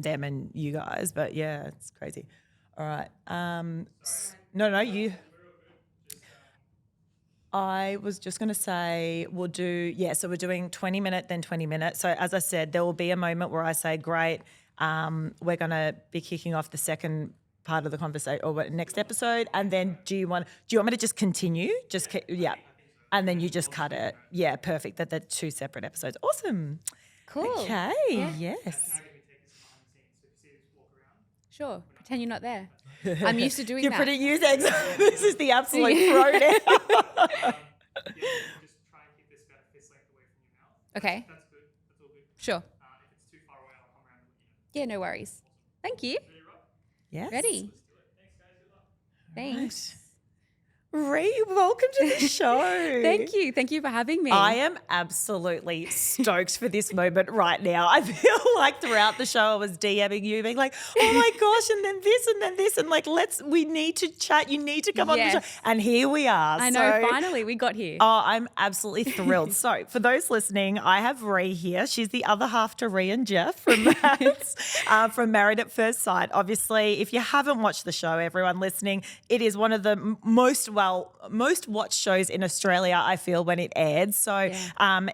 them and you guys. But yeah, it's crazy. All right. No, you. I was just going to say so we're doing 20 minute, then 20 minutes. So as I said, there will be a moment where I say, great, we're going to be kicking off the second part of the conversation or next episode. And then do you want me to just continue? Yeah. And then you just cut it. Yeah, perfect. They're two separate episodes. Awesome. Cool. Okay, yeah. Yes. Sure. Pretend you're not there. I'm used to doing You're that. pretty used. This is the absolute pro now. Just try and keep this about a fist length away from your mouth. Okay. That's good. That's all good. Sure. If it's too far away, I'll come around and let you know. Yeah, no worries. Thank you. Ready, Rob? Yes. Ready? Let's do it. Thanks, guys. Good luck. Thanks. Rhi, welcome to the show. Thank you. Thank you for having me. I am absolutely stoked for this moment right now. I feel like throughout the show I was DMing you being like, oh my gosh, and then this and like we need to chat. You need to come on the show. And here we are. I know, finally we got here. Oh, I'm absolutely thrilled. So for those listening, I have Rhi here. She's the other half to Rhi and Jeff from MAFS, from Married at First Sight. Obviously, if you haven't watched the show, everyone listening, it is one of the most watched shows in Australia, I feel, when it aired. So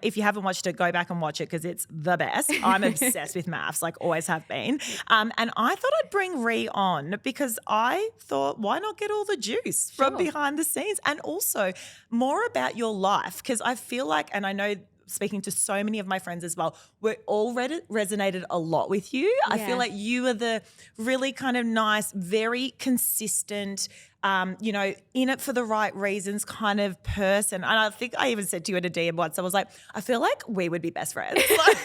if you haven't watched it, go back and watch it because it's the best. I'm obsessed with MAFS, like always have been. And I thought I'd bring Rhi on because I thought, why not get all the juice from behind the scenes and also more about your life? Because I feel like, and I know speaking to so many of my friends as well, we all resonated a lot with you. I feel like you are the really kind of nice, very consistent, in it for the right reasons kind of person. And I think I even said to you in a DM once, I was like, I feel like we would be best friends. Like,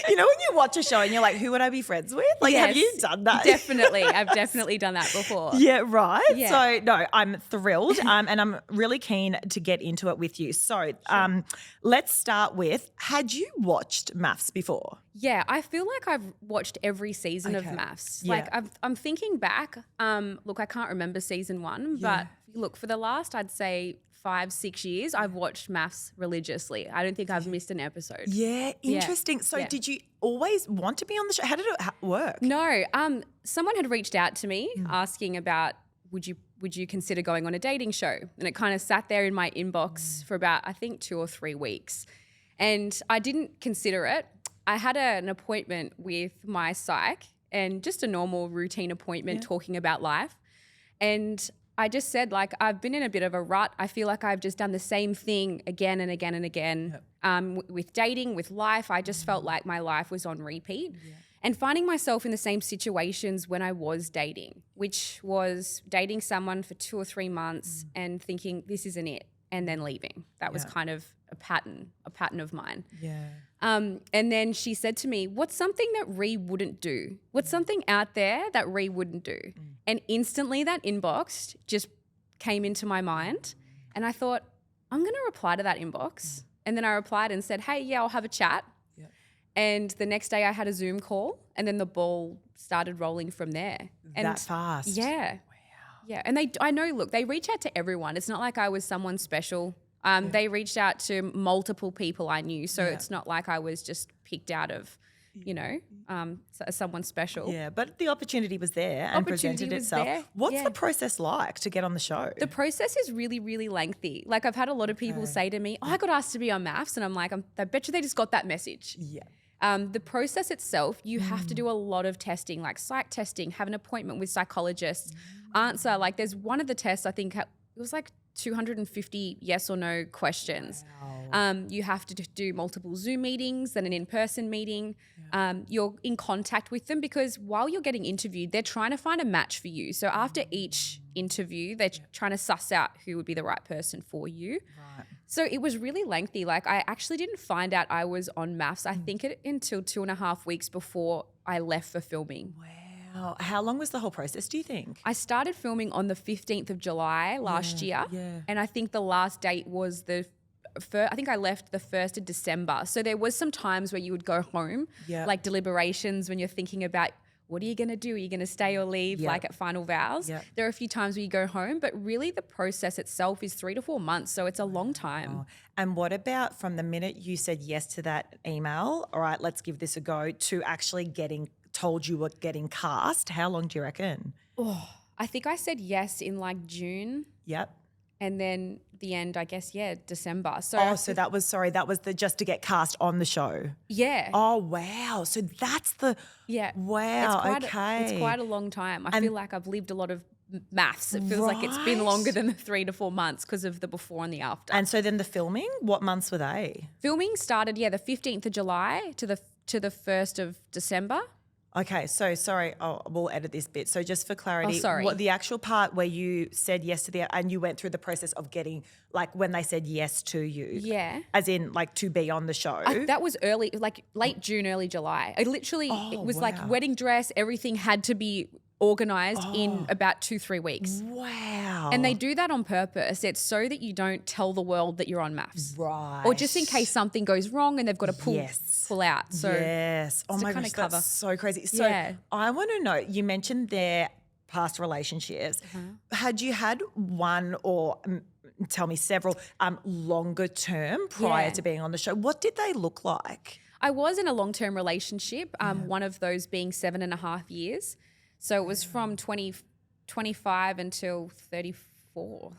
when you watch a show and you're like, who would I be friends with? Like, have you done that? Definitely. I've definitely done that before. Yeah, right. Yeah. So, no, I'm thrilled and I'm really keen to get into it with you. So let's start with, had you watched MAFS before? Yeah, I feel like I've watched every season of MAFS. Yeah. Like I'm thinking back. Look, I can't remember season one, but look, for the last, I'd say 5-6 years, I've watched MAFS religiously. I don't think I've missed an episode. Yeah, interesting. So did you always want to be on the show? How did it work? No, someone had reached out to me asking about would you consider going on a dating show? And it kind of sat there in my inbox for about, I think, 2 or 3 weeks. And I didn't consider it. I had an appointment with my psych and just a normal routine appointment talking about life. And I just said, like, I've been in a bit of a rut. I feel like I've just done the same thing again and again and again. With dating, with life, I just felt like my life was on repeat. And finding myself in the same situations when I was dating, which was dating someone for 2 or 3 months and thinking this isn't it, and then leaving. That was kind of a pattern of mine. Yeah. And then she said to me, what's something that Rhi wouldn't do? What's something out there that Rhi wouldn't do? And instantly that inbox just came into my mind. And I thought, I'm going to reply to that inbox. And then I replied and said, hey, I'll have a chat. And the next day I had a Zoom call and then the ball started rolling from there. And that fast? Yeah. Wow. Yeah. And I know, look, they reach out to everyone. It's not like I was someone special. They reached out to multiple people I knew. So it's not like I was just picked out of, someone special. Yeah, but the opportunity was there and presented itself. What's the process like to get on the show? The process is really, really lengthy. Like, I've had a lot of people say to me, I got asked to be on MAFS. And I'm like, I bet you they just got that message. Yeah. The process itself, you have to do a lot of testing, like psych testing, have an appointment with psychologists, answer. Like, there's one of the tests, I think it was like 250 yes or no questions. Wow. You have to do multiple Zoom meetings, then an in-person meeting. You're in contact with them because while you're getting interviewed, they're trying to find a match for you. So after each interview, they're trying to suss out who would be the right person for you. Right. So it was really lengthy. Like, I actually didn't find out I was on MAFS, I think until 2.5 weeks before I left for filming. Wow. How long was the whole process, do you think? I started filming on the 15th of July last year. Yeah. And I think the last date was I think I left the 1st of December. So there was some times where you would go home, like deliberations when you're thinking about what are you going to do? Are you going to stay or leave, like at final vows? Yep. There are a few times where you go home, but really the process itself is 3 to 4 months. So it's a long time. Oh. And what about from the minute you said yes to that email, all right, let's give this a go, to actually getting told you were getting cast, how long do you reckon? I think I said yes in like June. Yep. And then the end, I guess, December. So That was the just to get cast on the show. yeah. Oh, wow. So that's the wow. It's quite a long time. I feel like I've lived a lot of maths. It feels like it's been longer than the 3 to 4 months because of the before and the after. And so then the filming, what months were they? Filming started, the 15th of July to the 1st of December. Okay, so sorry, we'll edit this bit. So just for clarity, what the actual part where you said yes to and you went through the process of getting, like when they said yes to you. Yeah. As in like to be on the show. That was early, like late June, early July. It was like wedding dress, everything had to be organised in about 2-3 weeks. Wow. And they do that on purpose. It's so that you don't tell the world that you're on MAFS. Right. Or just in case something goes wrong and they've got to pull out. So yes. Oh my gosh, that's so crazy. So I want to know, you mentioned their past relationships. Had you had one or tell me several longer term prior to being on the show? What did they look like? I was in a long-term relationship, one of those being 7.5 years. So it was from 25 until 34,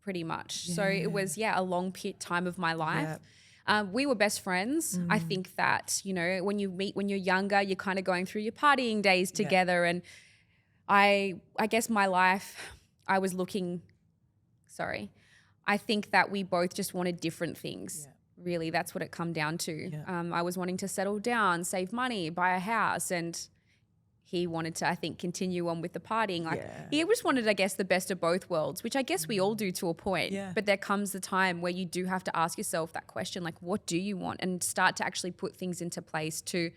pretty much. Yeah. So it was, a long time of my life. Yeah. We were best friends. I think that, when you meet when you're younger, you're kind of going through your partying days together. And I guess my life, I think that we both just wanted different things. Yeah. Really, that's what it come down to. Yeah. I was wanting to settle down, save money, buy a house, and he wanted to, I think, continue on with the partying. He just wanted, I guess, the best of both worlds, which I guess we all do to a point. Yeah. But there comes the time where you do have to ask yourself that question, like, what do you want? And start to actually put things into place to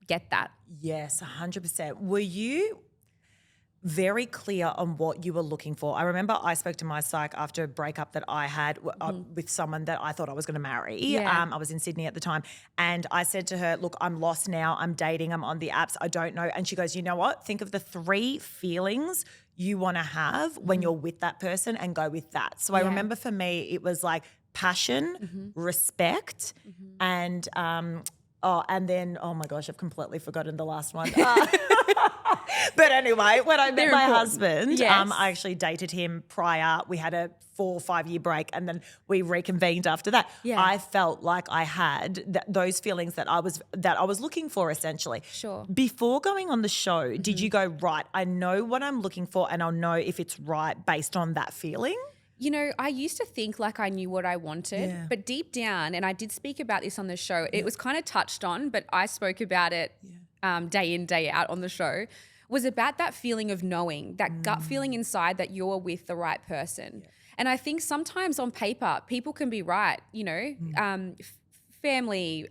get that. Yes, 100%. Were you very clear on what you were looking for? I remember I spoke to my psych after a breakup that I had with someone that I thought I was going to marry. Yeah. I was in Sydney at the time. And I said to her, look, I'm lost now. I'm dating. I'm on the apps. I don't know. And she goes, you know what? Think of the 3 feelings you want to have when you're with that person and go with that. So I remember for me, it was like passion, respect, and then, oh my gosh, I've completely forgotten the last one. But anyway, when I met my husband, I actually dated him prior. We had a 4 or 5 year break and then we reconvened after that. Yeah. I felt like I had those feelings that I was looking for essentially. Sure. Before going on the show, did you go, right, I know what I'm looking for and I'll know if it's right based on that feeling? I used to think like I knew what I wanted, but deep down, and I did speak about this on the show, it was kind of touched on, but I spoke about it day in, day out on the show, was about that feeling of knowing, that gut feeling inside that you're with the right person. Yeah. And I think sometimes on paper, people can be right, family,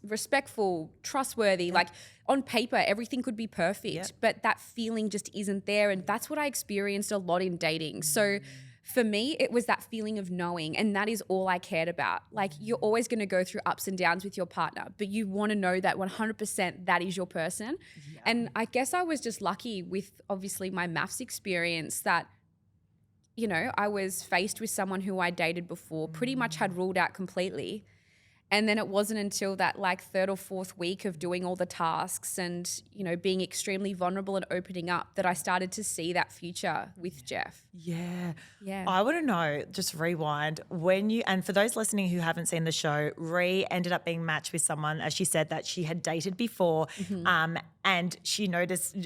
respectful, trustworthy, like on paper, everything could be perfect, but that feeling just isn't there. And that's what I experienced a lot in dating. So for me, it was that feeling of knowing, and that is all I cared about. Like, you're always going to go through ups and downs with your partner, but you want to know that 100% that is your person. Yeah. And I guess I was just lucky with obviously my MAFS experience that, I was faced with someone who I dated before, pretty much had ruled out completely. And then it wasn't until that like 3rd or 4th week of doing all the tasks and, being extremely vulnerable and opening up that I started to see that future with Jeff. Yeah. Yeah. I want to know, just rewind, and for those listening who haven't seen the show, Rhi ended up being matched with someone, as she said, that she had dated before. And she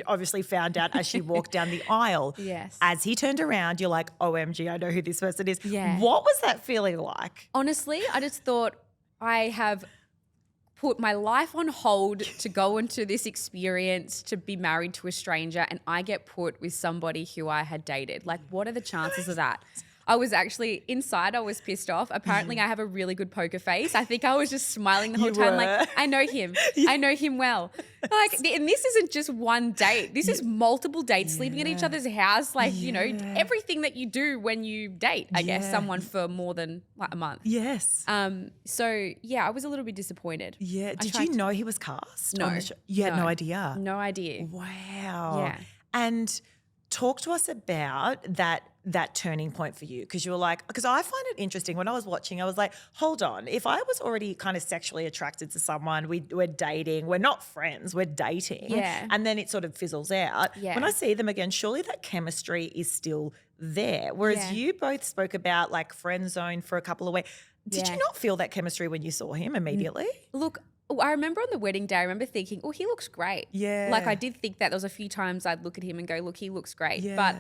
obviously found out as she walked down the aisle. Yes. As he turned around, you're like, OMG, I know who this person is. Yeah. What was that feeling like? Honestly, I just thought, I have put my life on hold to go into this experience to be married to a stranger, and I get put with somebody who I had dated. Like, what are the chances of that? I was actually inside, I was pissed off. Apparently I have a really good poker face. I think I was just smiling the whole time. Like, I know him. I know him well. Like, and this isn't just one date. This is multiple dates, sleeping at each other's house. Like, everything that you do when you date, I guess, someone for more than like a month. Yes. So I was a little bit disappointed. Yeah. Did you know he was cast? No. You had no idea? No idea. Wow. Yeah. And talk to us about that turning point for you, because you were like, because I find it interesting when I was watching, I was like, hold on, if I was already kind of sexually attracted to someone, we're dating, we're not friends, we're dating, and then it sort of fizzles out. When I see them again, surely that chemistry is still there. Whereas you both spoke about like friend zone for a couple of weeks. Did you not feel that chemistry when you saw him immediately? Look, I remember on the wedding day, I remember thinking, oh, he looks great. Yeah. Like I did think that. There was a few times I'd look at him and go, look, he looks great. Yeah. But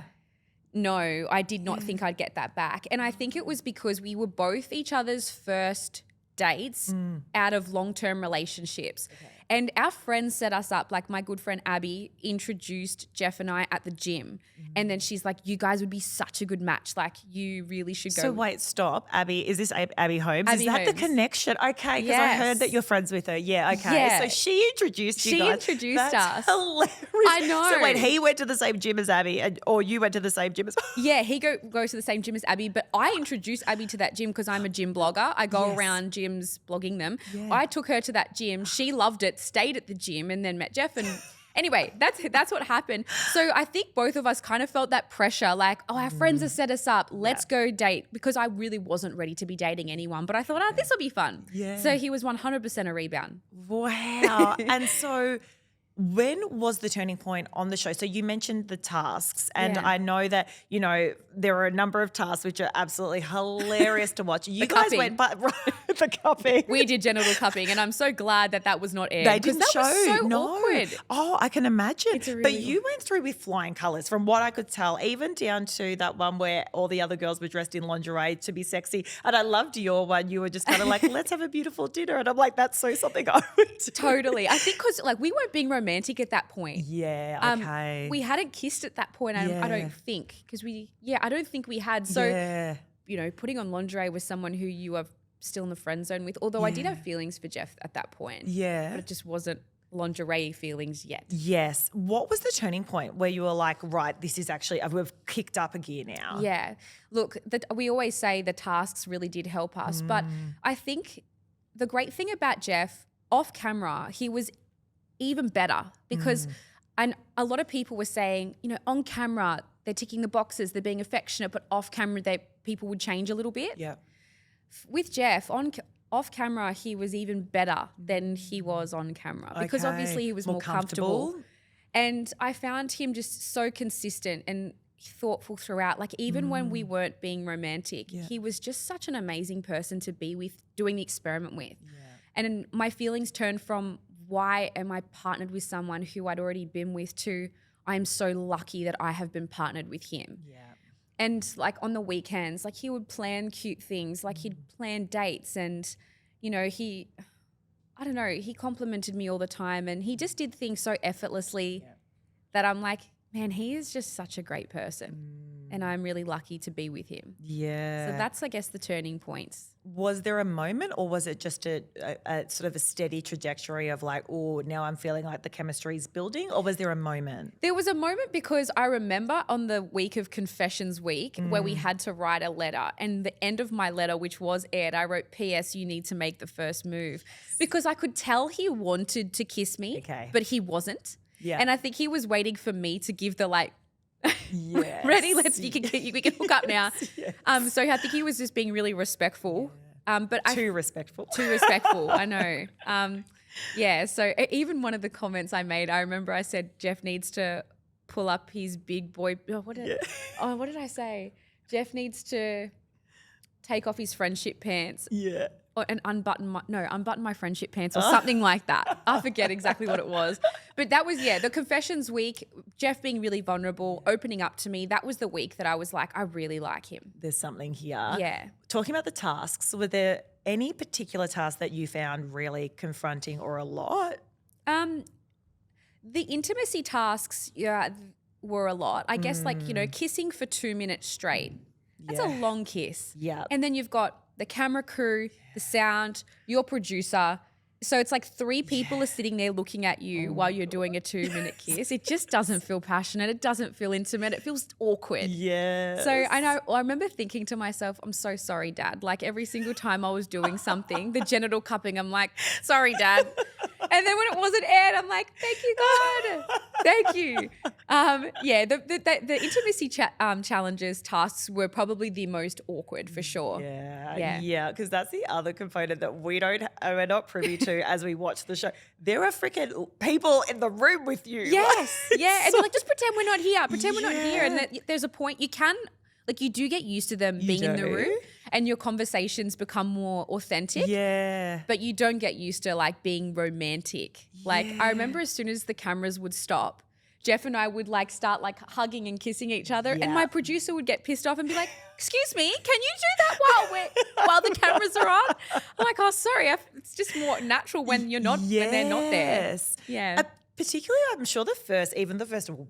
no, I did not think I'd get that back. And I think it was because we were both each other's first dates out of long-term relationships. Okay. And our friends set us up, like my good friend Abby introduced Jeff and I at the gym. And then she's like, you guys would be such a good match. Like you really should go. So wait, stop. Abby, is this Abby Holmes? Abby is that Holmes. the connection? Okay, because I heard that you're friends with her. Yeah, okay. Yeah. So she introduced you guys. She introduced That's us. hilarious. I know. So wait, he went to the same gym as Abby or you went to the same gym as Yeah, he goes to the same gym as Abby, but I introduced Abby to that gym because I'm a gym blogger. I go around gyms blogging them. Yeah. I took her to that gym. She loved it, stayed at the gym, and then met Jeff. And anyway, that's what happened. So I think both of us kind of felt that pressure, like, oh, our friends have set us up. Let's go date, because I really wasn't ready to be dating anyone. But I thought, this will be fun. Yeah. So he was 100% a rebound. Wow. And so when was the turning point on the show? So you mentioned the tasks, and I know that, you know, there are a number of tasks which are absolutely hilarious to watch. You guys cupping. went, the cupping. We did genital cupping, and I'm so glad that was not aired. They didn't that show. Was so no. awkward. Oh, I can imagine. It's a really but you went through with flying colours, from what I could tell, even down to that one where all the other girls were dressed in lingerie to be sexy. And I loved your one. You were just kind of like, let's have a beautiful dinner. And I'm like, that's so something I would do. Totally. I think because like we weren't being romantic at that point. Yeah, okay. We hadn't kissed at that point, I don't think, because I don't think we had. So, you know, putting on lingerie with someone who you are still in the friend zone with, although I did have feelings for Jeff at that point. Yeah. But it just wasn't lingerie feelings yet. Yes. What was the turning point where you were like, right, this is actually, we've kicked up a gear now? Yeah. Look, we always say the tasks really did help us, but I think the great thing about Jeff, off camera, he was even better, because and a lot of people were saying, you know, on camera, they're ticking the boxes, they're being affectionate, but off camera, people would change a little bit. Yeah. With Jeff, off camera, he was even better than he was on camera, because obviously he was more comfortable. And I found him just so consistent and thoughtful throughout. Like even when we weren't being romantic, he was just such an amazing person to be with, doing the experiment with. Yeah. And my feelings turned from, why am I partnered with someone who I'd already been with, to I'm so lucky that I have been partnered with him. Yeah. And like on the weekends, like he would plan cute things, like he'd plan dates, and, you know, he complimented me all the time, and he just did things so effortlessly that I'm like, man, he is just such a great person. And I'm really lucky to be with him. Yeah. So that's, I guess, the turning points. Was there a moment, or was it just a sort of a steady trajectory of like, oh, now I'm feeling like the chemistry is building, or was there a moment? There was a moment, because I remember on the week of Confessions Week where we had to write a letter, and the end of my letter, which was aired, I wrote, P.S. you need to make the first move, because I could tell he wanted to kiss me, but he wasn't. Yeah. And I think he was waiting for me to give the like, yes. ready, we can hook up now. Yes. So I think he was just being really respectful. But too respectful. Too respectful, I know. So even one of the comments I made, I remember I said Jeff needs to pull up his big boy. What did I say? Jeff needs to take off his friendship pants. Yeah. And unbutton my friendship pants or something like that. I forget exactly what it was. But that was, the Confessions Week, Jeff being really vulnerable, opening up to me. That was the week that I was like, I really like him. There's something here. Yeah. Talking about the tasks, were there any particular tasks that you found really confronting or a lot? The intimacy tasks were a lot. I guess kissing for 2 minutes straight. That's a long kiss. Yeah. And then you've got the camera crew, the sound, your producer. So it's like 3 people are sitting there looking at you while you're doing a 2-minute kiss. It just doesn't feel passionate. It doesn't feel intimate. It feels awkward. Yeah. So I remember thinking to myself, I'm so sorry, Dad. Like every single time I was doing something, the genital cupping, I'm like, sorry, Dad. And then when it wasn't aired, I'm like, thank you, God. Thank you. The intimacy challenges tasks were probably the most awkward for sure. Yeah, because that's the other component that we're not privy to as we watch the show. There are freaking people in the room with you. Yes, yeah, and they're like, just pretend we're not here. Pretend we're not here, and there's a point you can. Like you do get used to them being in the room and your conversations become more authentic. Yeah. But you don't get used to like being romantic. Like I remember as soon as the cameras would stop, Jeff and I would like start like hugging and kissing each other, and my producer would get pissed off and be like, "Excuse me, can you do that while the cameras are on?" I'm like, "Oh, sorry, it's just more natural when you're not when they're not there." Yeah. Particularly, I'm sure the first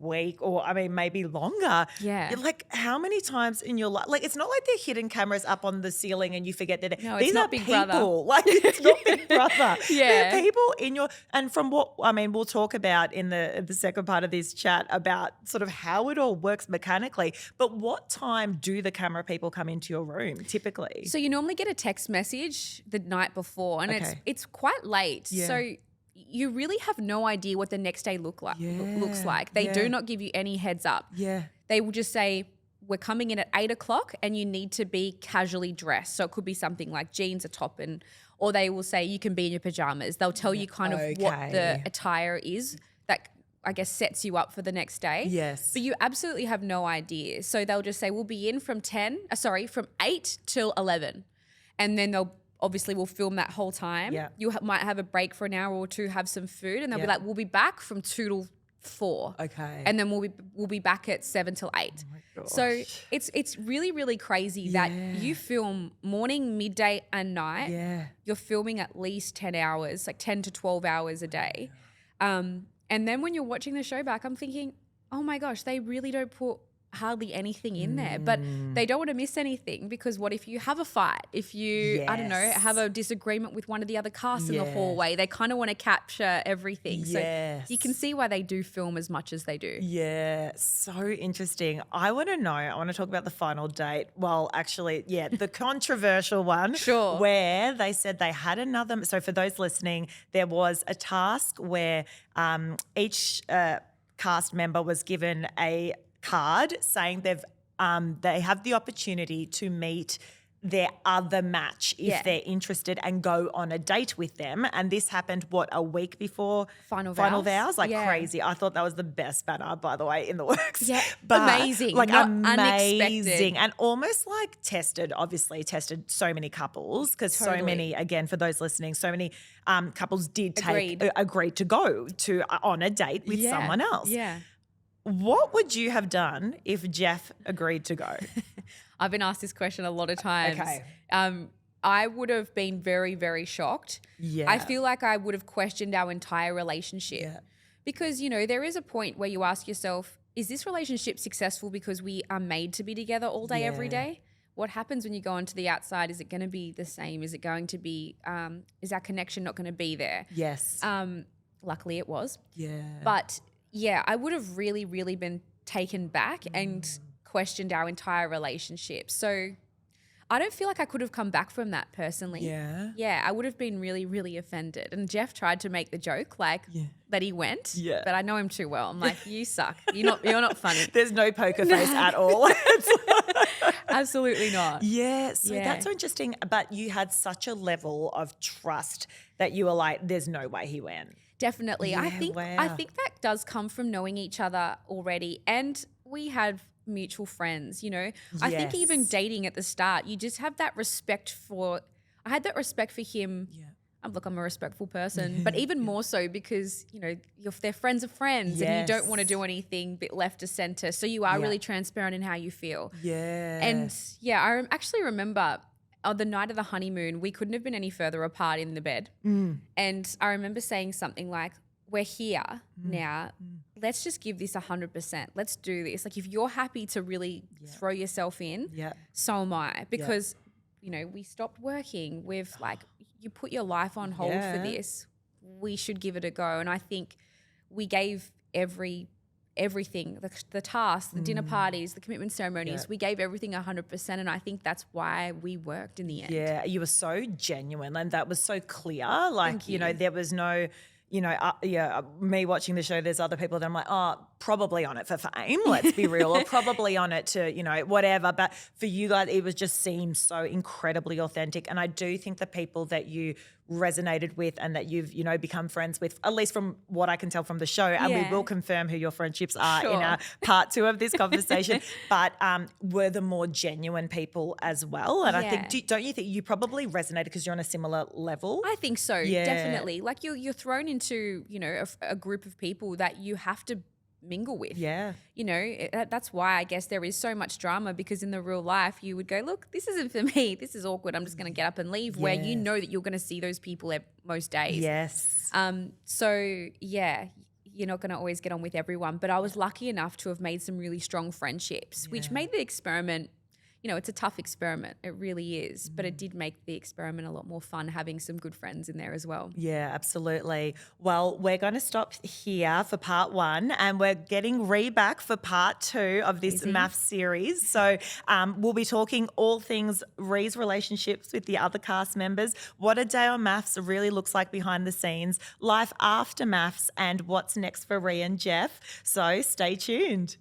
week or, I mean, maybe longer. Yeah. You're like, how many times in your life? Like, it's not like they're hidden cameras up on the ceiling and you forget they're there. No, These it's not are Big people. Brother. Like, it's not Big Brother. Yeah. They're people in your, and from what, I mean, we'll talk about in the second part of this chat about sort of how it all works mechanically. But what time do the camera people come into your room typically? So you normally get a text message the night before, and it's quite late. Yeah. So you really have no idea what the next day looks like. They do not give you any heads up. Yeah. They will just say, we're coming in at 8 o'clock and you need to be casually dressed. So it could be something like jeans, a top, or they will say you can be in your pajamas. They'll tell you kind of what the attire is that I guess sets you up for the next day. Yes. But you absolutely have no idea. So they'll just say, we'll be in from 8 till 11. And then we'll film that whole time. Yeah. You might have a break for an hour or two, have some food, and they'll be like, we'll be back from 2 till 4. Okay. And then we'll be back at 7 till 8. Oh my gosh. So it's really, really crazy that you film morning, midday and night. Yeah. You're filming at least 10 hours, like 10 to 12 hours a day. And then when you're watching the show back, I'm thinking, oh my gosh, they really don't put hardly anything in there, but they don't want to miss anything, because what if you have a fight? If you, I don't know, have a disagreement with one of the other casts in the hallway, they kind of want to capture everything. So you can see why they do film as much as they do. Yeah, so interesting. I want to talk about the final date. Well, actually, the controversial one. Sure. Where they said they had another. So for those listening, there was a task where each cast member was given a card saying they have the opportunity to meet their other match if they're interested and go on a date with them. And this happened, a week before Final vows? Like crazy. I thought that was the best banner, by the way, in the works. Yeah, but amazing. Like Not amazing. unexpected. And almost like tested so many couples, because so many, again, for those listening, so many couples did agreed to go on a date with someone else. Yeah. What would you have done if Jeff agreed to go? I've been asked this question a lot of times. Okay. I would have been very, very shocked. Yeah. I feel like I would have questioned our entire relationship. Yeah. Because, there is a point where you ask yourself, is this relationship successful because we are made to be together all day, every day? What happens when you go onto the outside? Is it going to be the same? Is it going to be, is our connection not going to be there? Yes. Luckily it was. Yeah. But I would have really, really been taken back and questioned our entire relationship. So I don't feel like I could have come back from that personally. Yeah. Yeah, I would have been really, really offended. And Jeff tried to make the joke that he went. Yeah. But I know him too well. I'm like, you suck. You're not funny. There's no poker face at all. Absolutely not. Yeah. So that's so interesting. But you had such a level of trust that you were like, there's no way he went. Definitely. Yeah, I think that does come from knowing each other already. And we had mutual friends, I think even dating at the start, you just have that respect I had that respect for him. Yeah. I'm a respectful person, but even more so because, they're friends of friends and you don't want to do anything bit left to center. So you are really transparent in how you feel. Yeah. And I actually remember on the night of the honeymoon, we couldn't have been any further apart in the bed. And I remember saying something like, we're here now. Let's just give this 100%. Let's do this. Like, if you're happy to really throw yourself in, so am I. Because, we stopped working. We've you put your life on hold for this. We should give it a go. And I think we gave everything, the tasks, the dinner parties, the commitment ceremonies, we gave everything 100%. And I think that's why we worked in the end. Yeah, you were so genuine and that was so clear. Like, there was no me watching the show, there's other people that I'm like, oh, probably on it for fame, let's be real, or probably on it to, whatever. But for you guys, it was just seemed so incredibly authentic. And I do think the people that you resonated with and that you've, become friends with, at least from what I can tell from the show, and we will confirm who your friendships are in our part 2 of this conversation, but were the more genuine people as well. And I think, don't you think you probably resonated because you're on a similar level? I think so, definitely. Like you're thrown into, a group of people that you have to mingle with. Yeah. That's why I guess there is so much drama, because in the real life you would go, look, this isn't for me. This is awkward. I'm just going to get up and leave, where you know that you're going to see those people most days. Yes. So yeah, you're not going to always get on with everyone, but I was lucky enough to have made some really strong friendships, which made the experiment, it's a tough experiment. It really is. But it did make the experiment a lot more fun, having some good friends in there as well. Yeah, absolutely. Well, we're going to stop here for part 1, and we're getting Rhi back for part 2 of this MAFS series. So we'll be talking all things Rhi's relationships with the other cast members, what a day on MAFS really looks like behind the scenes, life after MAFS, and what's next for Rhi and Jeff. So stay tuned.